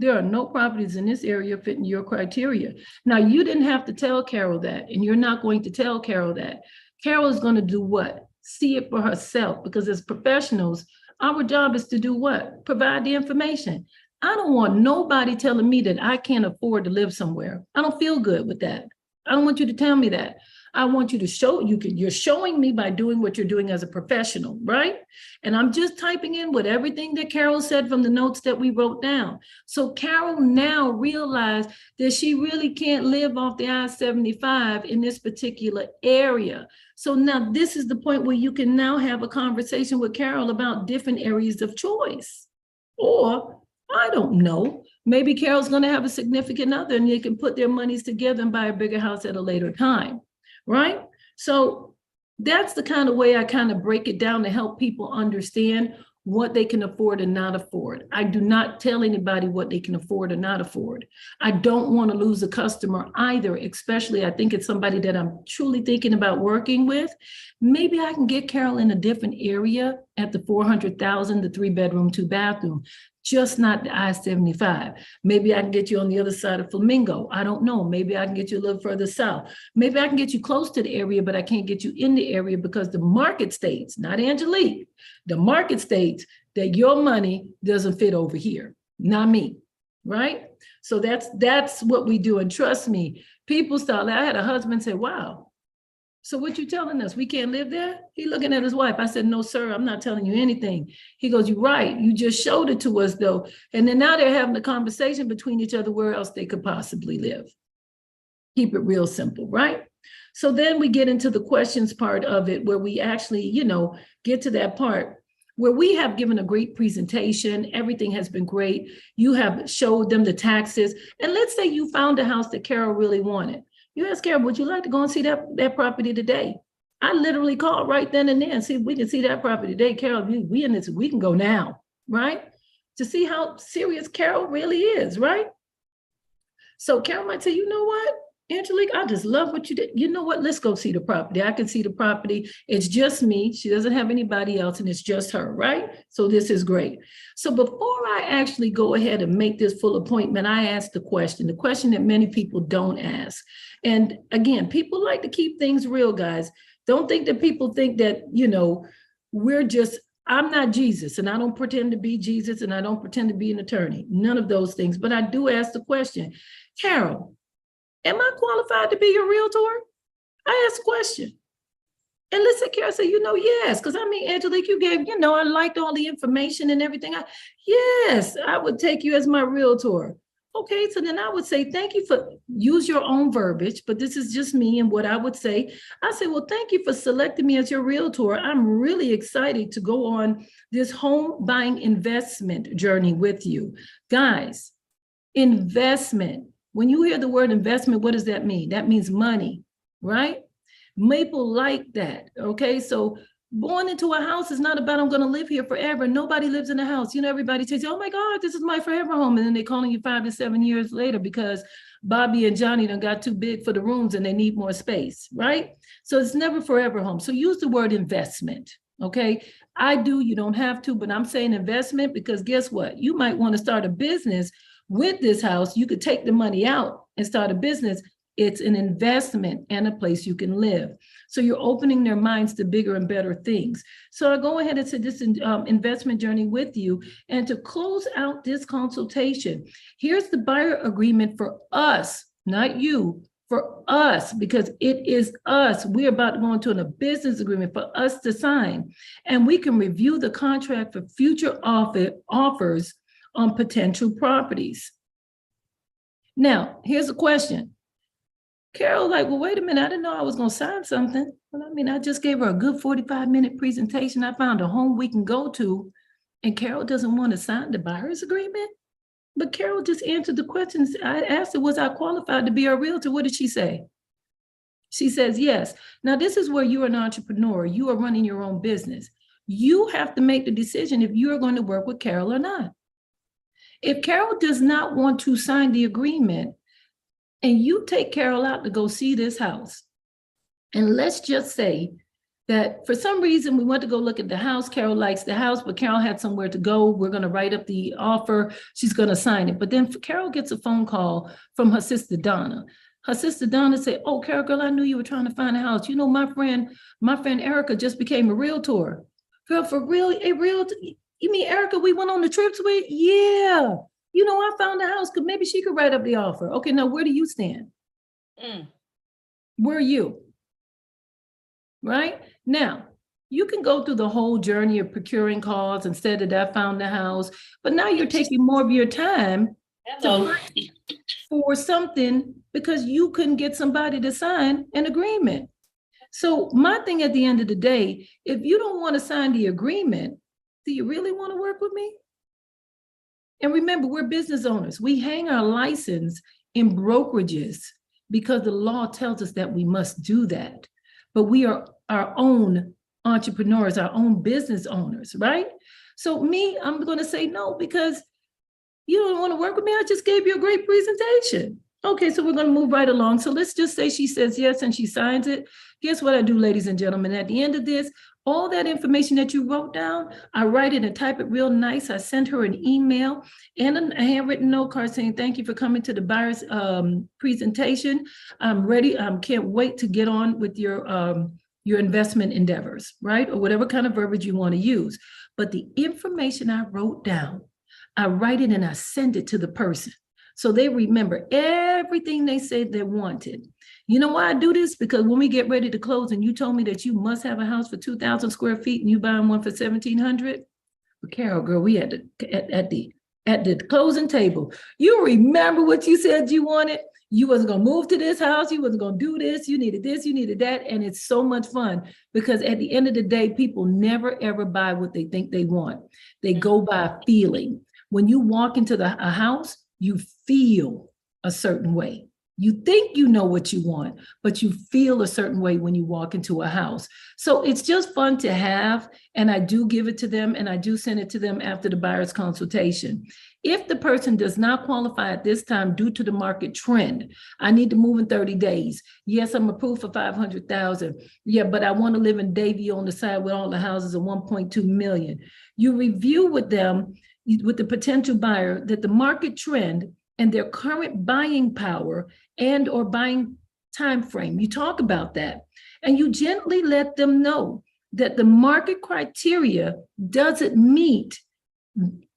There are no properties in this area fitting your criteria. Now, you didn't have to tell Carol that, and you're not going to tell Carol that. Carol is going to do what? See it for herself, because as professionals, our job is to do what? Provide the information. I don't want nobody telling me that I can't afford to live somewhere. I don't feel good with that. I don't want you to tell me that. I want you to show, you're showing me by doing what you're doing as a professional, right? And I'm just typing in what everything that Carol said from the notes that we wrote down. So Carol now realized that she really can't live off the I-75 in this particular area. So now this is the point where you can now have a conversation with Carol about different areas of choice. Or, I don't know, maybe Carol's gonna have a significant other and they can put their monies together and buy a bigger house at a later time. Right? So that's the kind of way I kind of break it down to help people understand what they can afford and not afford. I do not tell anybody what they can afford or not afford. I don't want to lose a customer either, especially I think it's somebody that I'm truly thinking about working with. Maybe I can get Carol in a different area at the 400,000, the 3-bedroom, 2-bathroom. Just not the I-75. Maybe I can get you on the other side of Flamingo. I don't know. Maybe I can get you a little further south. Maybe I can get you close to the area, but I can't get you in the area because the market states, not Angelique, the market states that your money doesn't fit over here, not me, right? So that's what we do. And trust me, people start, I had a husband say, wow, so what you telling us? We can't live there? He looking at his wife. I said, no, sir, I'm not telling you anything. He goes, you're right. You just showed it to us though. And then now they're having a conversation between each other where else they could possibly live. Keep it real simple, right? So then we get into the questions part of it where we actually, get to that part where we have given a great presentation. Everything has been great. You have showed them the taxes. And let's say you found a house that Carol really wanted. You ask Carol, would you like to go and see that property today? I literally called right then and there and see if we can see that property today. Carol, we in this, we can go now, right? To see how serious Carol really is, right? So Carol might say, you know what, Angelique, I just love what you did. You know what, let's go see the property. I can see the property. It's just me. She doesn't have anybody else and it's just her, right? So this is great. So before I actually go ahead and make this full appointment, I ask the question that many people don't ask. And again, people like to keep things real, guys. Don't think that people think that, I'm not Jesus and I don't pretend to be Jesus and I don't pretend to be an attorney. None of those things. But I do ask the question, Carol, am I qualified to be your realtor? I asked a question. And listen, Carol said, yes. Because Angelique, you gave, I liked all the information and everything. Yes, I would take you as my realtor. Okay, so then I would say, thank you for, use your own verbiage, but this is just me and what I would say. I say, well, thank you for selecting me as your realtor. I'm really excited to go on this home buying investment journey with you. Guys, investment. When you hear the word investment, what does that mean? That means money, right? Maple like that, okay? So going into a house is not about I'm going to live here forever. Nobody lives in a house. Everybody says, oh my God, this is my forever home. And then they're calling you 5 to 7 years later because Bobby and Johnny done got too big for the rooms and they need more space, right? So it's never forever home. So use the word investment, okay? I do, you don't have to, but I'm saying investment because guess what? You might want to start a business with this house, you could take the money out and start a business. It's an investment and a place you can live. So you're opening their minds to bigger and better things. So I go ahead and say this investment journey with you. And to close out this consultation, here's the buyer agreement for us, not you, for us, because it is us. We're about to go into a business agreement for us to sign. And we can review the contract for future offers on potential properties. Now, here's a question. Carol, like, well, wait a minute, I didn't know I was going to sign something. Well, I mean, I just gave her a good 45-minute presentation. I found a home we can go to, and Carol doesn't want to sign the buyer's agreement? But Carol just answered the questions. I asked her, was I qualified to be a realtor? What did she say? She says, yes. Now, this is where you're an entrepreneur. You are running your own business. You have to make the decision if you are going to work with Carol or not. If Carol does not want to sign the agreement, and you take Carol out to go see this house, and let's just say that for some reason we went to go look at the house. Carol likes the house, but Carol had somewhere to go. We're going to write up the offer. She's going to sign it. But then Carol gets a phone call from her sister Donna. Her sister Donna said, oh, Carol, girl, I knew you were trying to find a house. You know, my friend Erica just became a realtor. Girl, for real, a realtor? You mean Erica we went on the trips with? Yeah. You know, I found a house. Maybe she could write up the offer. Okay, now where do you stand? Where are you? Right? Now, you can go through the whole journey of procuring calls and said that I found the house, but now you're taking more of your time for something because you couldn't get somebody to sign an agreement. So my thing at the end of the day, if you don't want to sign the agreement, do you really want to work with me? And remember, we're business owners. We hang our license in brokerages because the law tells us that we must do that. But we are our own entrepreneurs, our own business owners, right? So me, I'm going to say no because you don't want to work with me. I just gave you a great presentation. Okay, so we're going to move right along. So let's just say she says yes and she signs it. Guess what I do, ladies and gentlemen? At the end of this, all that information that you wrote down, I write it and type it real nice. I send her an email and a handwritten note card saying, thank you for coming to the buyer's presentation. I'm ready. I can't wait to get on with your investment endeavors, right? Or whatever kind of verbiage you want to use. But the information I wrote down, I write it and I send it to the person. So they remember everything they said they wanted. You know why I do this? Because when we get ready to close and you told me that you must have a house for 2,000 square feet and you buying one for 1,700, but Carol, girl, we had at the closing table. You remember what you said you wanted? You wasn't gonna move to this house. You wasn't gonna do this. You needed this. You needed that, and it's so much fun because at the end of the day, people never ever buy what they think they want. They go by feeling. When you walk into a house, you feel a certain way. You think you know what you want, but you feel a certain way when you walk into a house. So it's just fun to have, and I do give it to them, and I do send it to them after the buyer's consultation. If the person does not qualify at this time due to the market trend, I need to move in 30 days. Yes, I'm approved for 500,000. Yeah, but I want to live in Davie on the side with all the houses of 1.2 million. You review with them, with the potential buyer, that the market trend and their current buying power and or buying time frame, you talk about that, and you gently let them know that the market criteria doesn't meet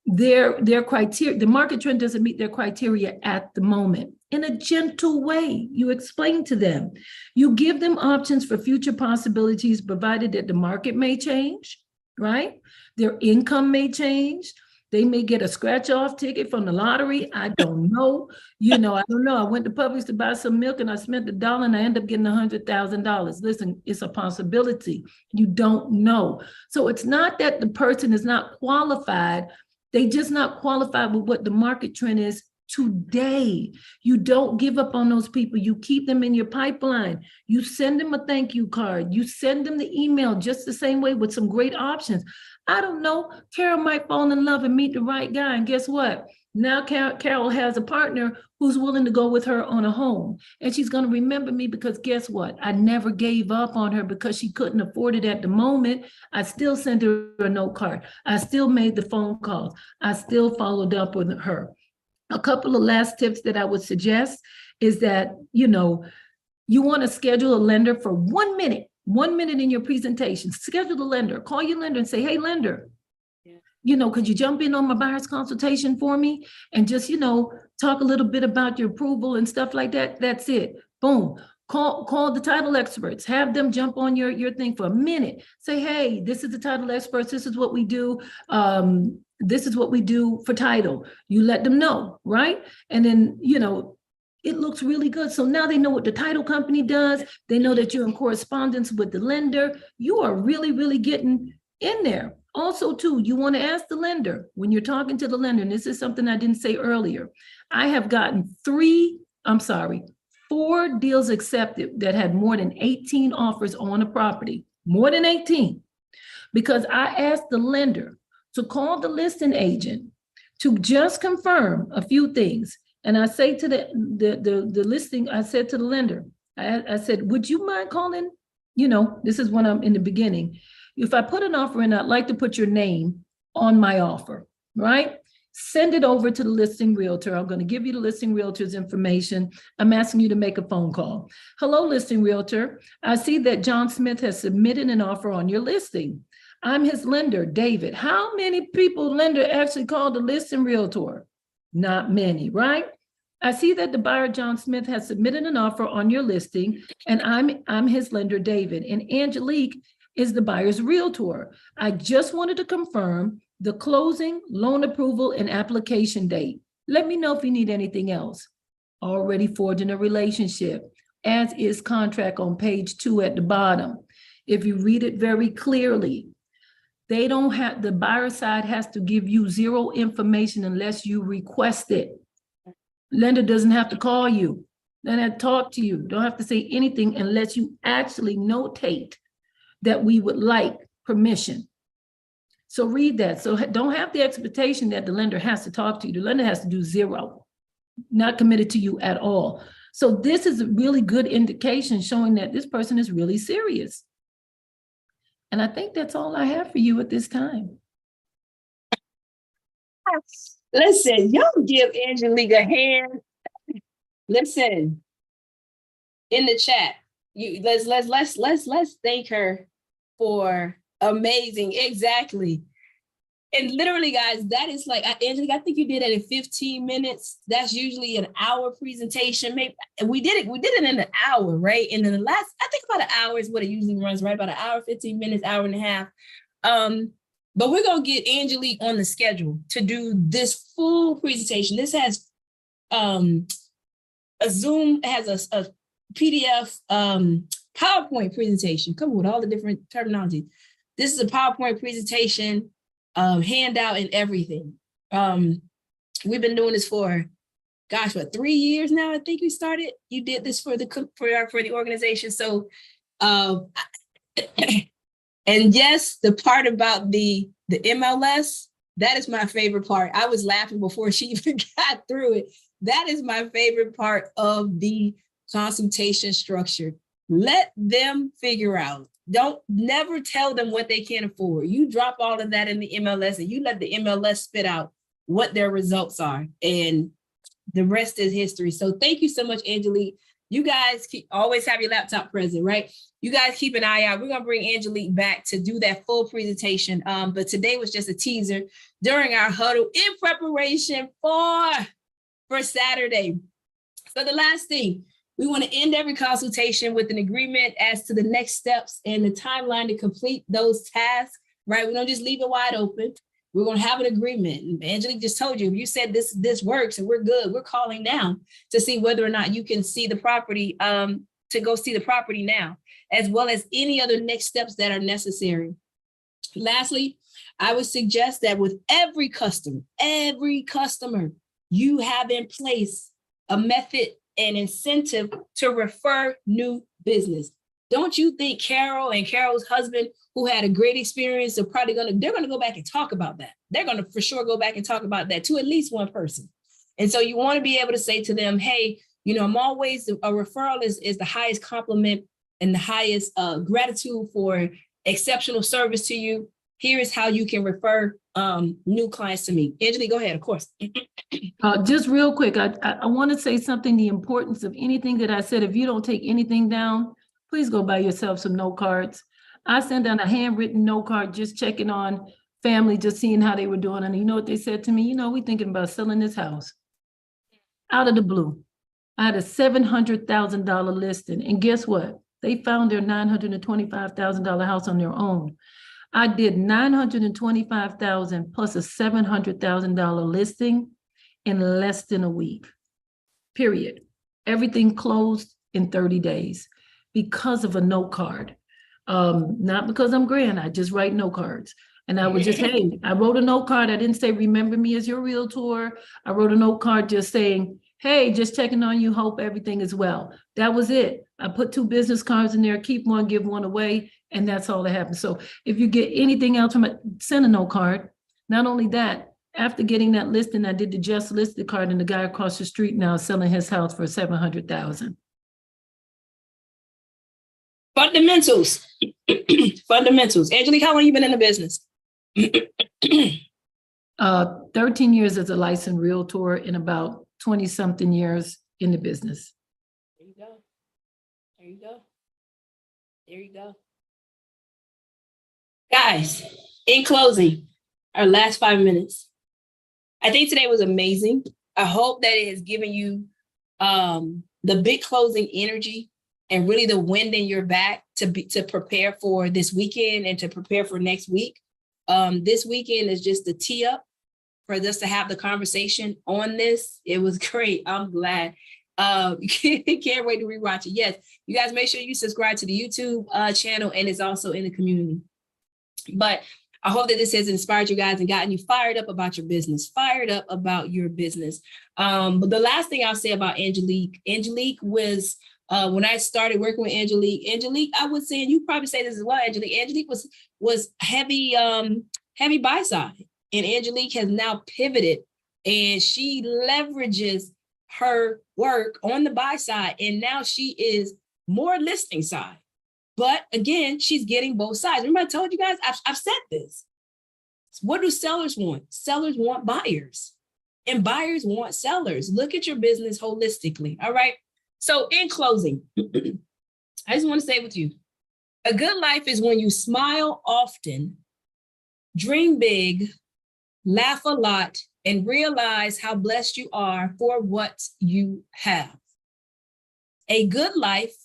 their criteria. The market trend doesn't meet their criteria at the moment. In a gentle way, you explain to them. You give them options for future possibilities, provided that the market may change, right? Their income may change. They may get a scratch-off ticket from the lottery. I don't know. I don't know. I went to Publix to buy some milk and I spent $1 and I end up getting $100,000. Listen, it's a possibility. You don't know. So it's not that the person is not qualified. They just not qualified with what the market trend is today. You don't give up on those people. You keep them in your pipeline. You send them a thank you card. You send them the email just the same way with some great options. I don't know. Carol might fall in love and meet the right guy. And guess what? Now Carol has a partner who's willing to go with her on a home. And she's going to remember me because guess what? I never gave up on her because she couldn't afford it at the moment. I still sent her a note card. I still made the phone calls. I still followed up with her. A couple of last tips that I would suggest is that, you want to schedule a lender for 1 minute in your presentation. Schedule the lender, call your lender and say, hey, lender, could you jump in on my buyer's consultation for me? And just, talk a little bit about your approval and stuff like that. That's it. Boom. Call the title experts, have them jump on your thing for a minute. Say, hey, this is the title experts. This is what we do. This is what we do for title. You let them know, right? And then, it looks really good. So now they know what the title company does. They know that you're in correspondence with the lender. You are really, really getting in there. Also, too, you want to ask the lender when you're talking to the lender, and this is something I didn't say earlier. I have gotten 4 deals accepted that had more than 18 offers on a property, more than 18, because I asked the lender to call the listing agent to just confirm a few things. And I say to the listing, I said to the lender, I said, would you mind calling? This is when I'm in the beginning. If I put an offer in, I'd like to put your name on my offer, right? Send it over to the listing realtor. I'm going to give you the listing realtor's information. I'm asking you to make a phone call. Hello, listing realtor. I see that John Smith has submitted an offer on your listing. I'm his lender, David. How many people lender actually called the listing realtor? Not many, right? I see that the buyer, John Smith, has submitted an offer on your listing, and I'm his lender, David. And Angelique is the buyer's realtor. I just wanted to confirm the closing, loan approval, and application date. Let me know if you need anything else. Already forging a relationship, as is contract on page 2 at the bottom. If you read it very clearly, the buyer side has to give you 0 information unless you request it. Lender doesn't have to call you, doesn't have to talk to you, don't have to say anything unless you actually notate that we would like permission. So read that. So don't have the expectation that the lender has to talk to you. The lender has to do 0, not committed to you at all. So this is a really good indication showing that this person is really serious. And I think that's all I have for you at this time. Listen, y'all give Angelique a hand. Listen, in the chat, let's thank her for amazing. Exactly. And literally, guys, that is like, Angelique, I think you did it in 15 minutes. That's usually an hour presentation. Maybe we did it in an hour, right? And then I think about an hour is what it usually runs, right? About an hour, 15 minutes, hour and a half. But we're going to get Angelique on the schedule to do this full presentation. This has a Zoom, it has a PDF PowerPoint presentation. Come on, with all the different terminology. This is a PowerPoint presentation, handout and everything. We've been doing this for, 3 years now? I think we started. You did this for the organization. So, and yes, the part about the MLS, that is my favorite part. I was laughing before she even got through it. That is my favorite part of the consultation structure. Let them figure out. Don't never tell them what they can't afford. You drop all of that in the MLS and you let the MLS spit out what their results are. And the rest is history. So thank you so much, Angelique. You guys always have your laptop present, right? You guys keep an eye out. We're going to bring Angelique back to do that full presentation. But today was just a teaser during our huddle in preparation for Saturday. So the last thing, we want to end every consultation with an agreement as to the next steps and the timeline to complete those tasks, right? We don't just leave it wide open. We're going to have an agreement. Angelique just told you, if you said this works and we're good, we're calling now to see whether or not you can see the property, to go see the property now, as well as any other next steps that are necessary. Lastly, I would suggest that with every customer, you have in place a method and incentive to refer new business. Don't you think Carol and Carol's husband, who had a great experience, they're going to go back and talk about that. They're going to for sure go back and talk about that to at least one person. And so you want to be able to say to them, hey, I'm always, a referral is the highest compliment and the highest gratitude for exceptional service to you. here is how you can refer new clients to me. Angelique, go ahead, of course. Just real quick, I want to say something, the importance of anything that I said. If you don't take anything down, please go buy yourself some note cards. I sent down a handwritten note card, just checking on family, just seeing how they were doing. And you know what they said to me? You know, we thinking about selling this house. Out of the blue. I had a $700,000 listing. And guess what? They found their $925,000 house on their own. I did $925,000 plus a $700,000 listing in less than a week, period. Everything closed in 30 days because of a note card. Not because I'm grand, I just write note cards. And I would just, hey, I wrote a note card. I didn't say, remember me as your realtor. I wrote a note card just saying, hey, just checking on you, hope everything is well. That was it. I put 2 business cards in there, keep one, give one away, and that's all that happened. So if you get anything else from it, send a note card. Not only that, after getting that listing, I did the just listed card, and the guy across the street now is selling his house for $700,000. Fundamentals. Fundamentals. Angelique, how long you been in the business? 13 years as a licensed realtor and about 20-something years in the business. There you go. There you go. There you go. Guys, in closing, our last 5 minutes. I think today was amazing. I hope that it has given you the big closing energy and really the wind in your back to prepare for this weekend and to prepare for next week. This weekend is just the tee up for us to have the conversation on this. It was great. I'm glad. Can't wait to rewatch it. Yes, you guys make sure you subscribe to the YouTube channel, and it's also in the community. But I hope that this has inspired you guys and gotten you fired up about your business, But the last thing I'll say about Angelique was, when I started working with Angelique, I was saying, you probably say this as well, Angelique was heavy buy side. And Angelique has now pivoted, and she leverages her work on the buy side. And now she is more listing side. But again, she's getting both sides. Remember I told you guys, I've said this. What do sellers want? Sellers want buyers, and buyers want sellers. Look at your business holistically. All right. So in closing, I just want to say with you, a good life is when you smile often, dream big, laugh a lot, and realize how blessed you are for what you have. A good life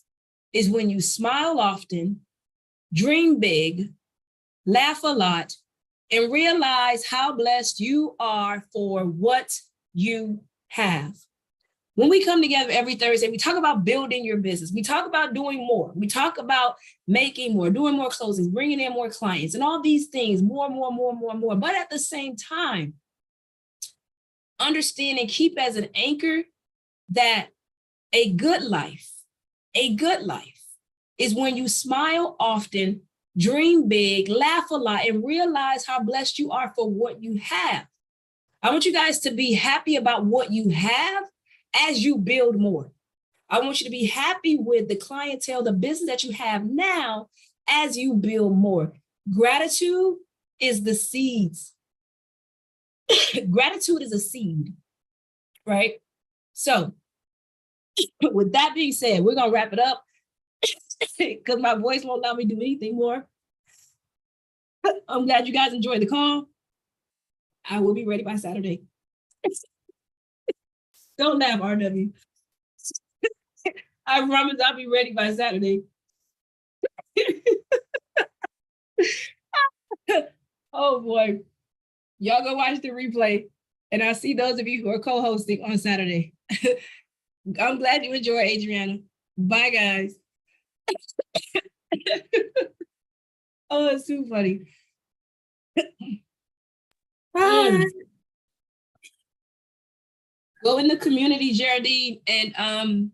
is when you smile often, dream big, laugh a lot, and realize how blessed you are for what you have. When we come together every Thursday, we talk about building your business. We talk about doing more. We talk about making more, doing more closings, bringing in more clients, and all these things, more. But at the same time, understand and keep as an anchor that a good life is when you smile often, dream big, laugh a lot, and realize how blessed you are for what you have. I want you guys to be happy about what you have as you build more. I want you to be happy with the clientele, the business that you have now as you build more. Gratitude is the seeds. Gratitude is a seed, right? So with that being said, we're going to wrap it up because my voice won't allow me to do anything more. I'm glad you guys enjoyed the call. I will be ready by Saturday. Don't laugh, RW. I promise I'll be ready by Saturday. Oh boy. Y'all go watch the replay. And I'll see those of you who are co-hosting on Saturday. I'm glad you enjoyed, Adriana. Bye, guys. Oh, it's too funny. Bye. Go in the community, Geraldine, and